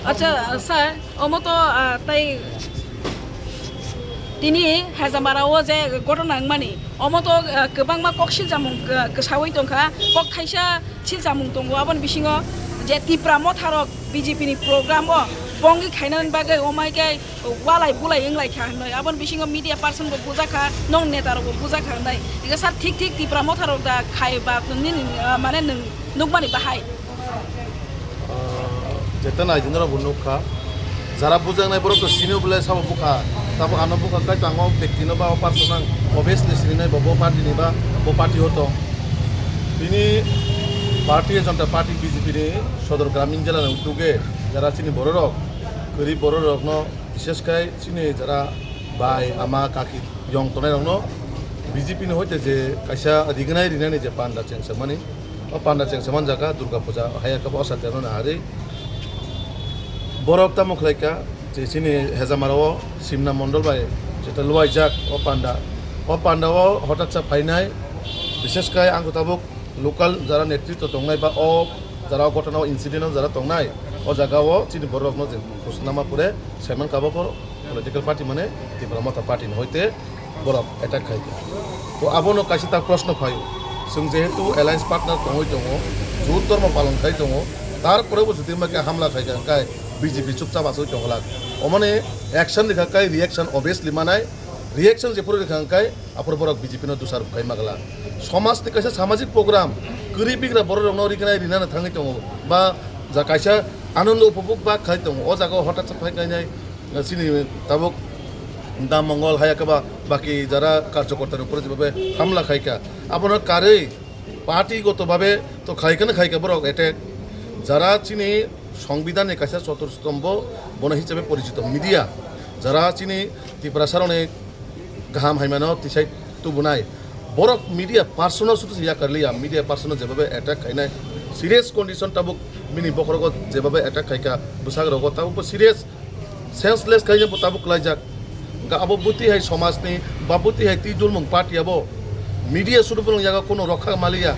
আচ্ছা স্যার অমতো তাই তিনি হেজামারাও যে ঘটনা মানি অমতো गोबां मा कक सिलजामुं गोसावै दंखा कक खायसा सिलजामुं दङ आबन बिसिङाव जे तिप्रा मथारक बिजेपि नि प्रग्राम बंगि खायनान बागै अमायगाय वालाय बुलाय इंलाय खाहनै आबन बिसिङाव मिडिया पार्सन बो बुजाखा नं नेतार बो बुजाखा नै इगा सार ठीक ठीक तिप्रा मथारक दा खायबा नि माने नों नुगमानि बाहाय যেটা নাই দিনরা বুনুখা যারা বুঝাংনাই বড় তো সিনিও বলে সাব বুকা তাবো আনো বুকা কাই তাঙ্গ ব্যক্তিনো বা পার্সোনাল অবভিয়াসলি সিনিনাই বব পার্টি নিবা ব পার্টি হতো তিনি ভারতীয় জনতা পার্টি বিজেপি নি সদর গ্রামীণ জেলার উদ্যোগে যারা চিনি বড় রক গরিব বড় রক ন বিশেষ করে চিনি যারা বাই আমা কাকি ইয়ং তনাই রক ন বিজেপি নি হইতে যে কাইসা রিগনাই রিনানি যে পান্ডা চেংসামানি ও পান্ডা চেংসামান জায়গা দুর্গা পূজা হায়াকা অসাধারণ না হারে বরকটা মুখলাইকা যে চিনি হেজামারাও সিমনা মন্ডল বাই যেটা লুয়াই যাক ও পান্ডাও হঠাৎ চা ফাইনাই বিশেষ করে আঙ্গু তাবুক লোকাল যারা নেতৃত্ব দংনাই বা ও যারা ঘটনা ইনসিডেন্ট যারা দংনাই ও জায়গাও চিনি বড় রকম যে ঘোষণামা করে সেমান কাবাকর পলিটিক্যাল পার্টি মানে ত্রিপুরা মতা পার্টি হইতে বড় অ্যাটাক খাইকে তো আবনো কাছে তার প্রশ্ন ফাই जों যেহেতু এলায়েন্স পার্টনার দङै दङ जुट धर्म पालन खाय दङ তারপরেও যদি মাকে হামলা খাই গায় বিজেপি চুপচাপ আসই দংলাক অমনে অ্যাকশন লেখা কাই রিঅ্যাকশন অবভিয়াসলি মানায় রিঅ্যাকশন যে পুরো লেখা কাই আপর বড় বিজেপি ন দুসার খাই মাগলা সমাজ তে কাছে সামাজিক প্রোগ্রাম গরিবিগ্রা বড় রং রিগনাই রিনানা থাङै दङ বা যা কাইসা আনন্দ উপভোগ বা খাই दङ ও জায়গা হঠাৎ ফাই গাইনাই চিনি তাবক দাম মঙ্গল হায়াকাবা বাকি যারা কার্যকর্তার উপরে যেভাবে হামলা খাইকা আপনার কারে পার্টিগতভাবে তো খাইকা বড় অ্যাটাক যারা চিনি সংবিধানের কাছে চতুর্স্তম্ভ বন হিসেবে পরিচিত মিডিয়া যারা চিনি ত্রিপুরা সারণে গাহাম হাইমানো তিসাই তুবুনাই বড় মিডিয়া পার্সোনাল শুধু ইয়া করলিয়া মিডিয়া পার্সোনাল যেভাবে অ্যাটাক খাইনাই সিরিয়াস কন্ডিশন তাবুক মিনি বকরগত যেভাবে অ্যাটাক খাইকা বুসাগরগত তাবুক সিরিয়াস সেন্সলেস খাইনে তাবুক লাইজাক আবো বুতি হাই সমাজনি বা বুতি হাই তিজুল মুং পার্টি আবো মিডিয়া শুরু বলং জায়গা কোনো রক্ষা মালিয়া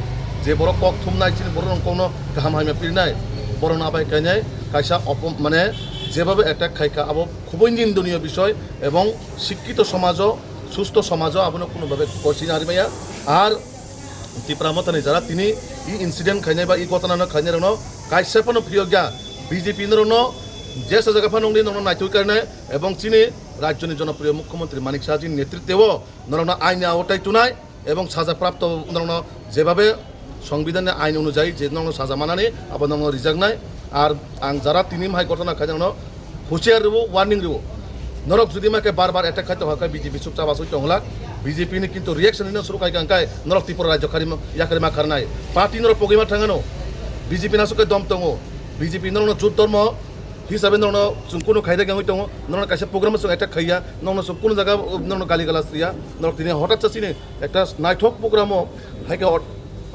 যে বড় কক থুমনাই চিনি বড় কোনো গাহাম হাইমা পিরনাই বড় না বাই কাইনাই কাইসা মানে যেভাবে অ্যাটাক খাইকা আবো খুবই নিন্দনীয় বিষয় এবং শিক্ষিত সমাজও সুস্থ সমাজও আপনার কোনোভাবে করছি না আরিমাইয়া আর ত্রিপুরা মতানি যারা তিনি ই ইনসিডেন্ট খাইনাই বা ই ঘটনা খাইনাই রনো কাইসা কোনো প্রিয়জ্ঞা বিজেপি রনো যে জায়গা ফানুংনি নরম নাইতুই কারণে এবং চিনি রাজ্যনি জনপ্রিয় মুখ্যমন্ত্রী মানিক সাহাজির নেতৃত্বেও নরম আইনে আওতায় তুনায় এবং সাজাপ্রাপ্ত নরম যেভাবে সংবিধানের আইন অনুযায়ী যে নরম সাজা মানানি আবার নরম রিজার্ভ নাই আর যারা তিনি মাই ঘটনা খাই নরম হুঁশিয়ার রব ওয়ার্নিং রব নরক যদি মাকে বারবার অ্যাটাক খাইতে হয় বিজেপি চুপচাপ আসই টংলাক বিজেপি কিন্তু রিয়াকশন নিয়ে শুরু খাই কাঙ্কায় নরক ত্রিপুরা রাজ্য খারি ইয়াকারি মা খারনাই পার্টি নরক পগিমা থাঙানো বিজেপি নাসুকে দম দङ বিজেপি নরম जुट धर्म हिसाबै नोंनो जों कोनो खायदा गाङै दङ नोंनो कायसे प्रग्राम जों अटैक खाइया नोंनो जों कोनो जायगा नोंनो गाली गालाज रिया नोंनो दिनै हठाৎ চাচিনি একটা নাইটক প্রোগ্রামও হাইকে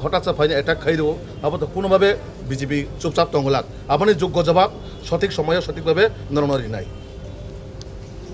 হঠাৎ ফাইনে অ্যাটাক খাইরো আবার তো কোনোভাবে বিজেপি চুপচাপ দংলাক আপনি যোগ্য জবাব সঠিক সময়ে সঠিকভাবে নরনারি নাই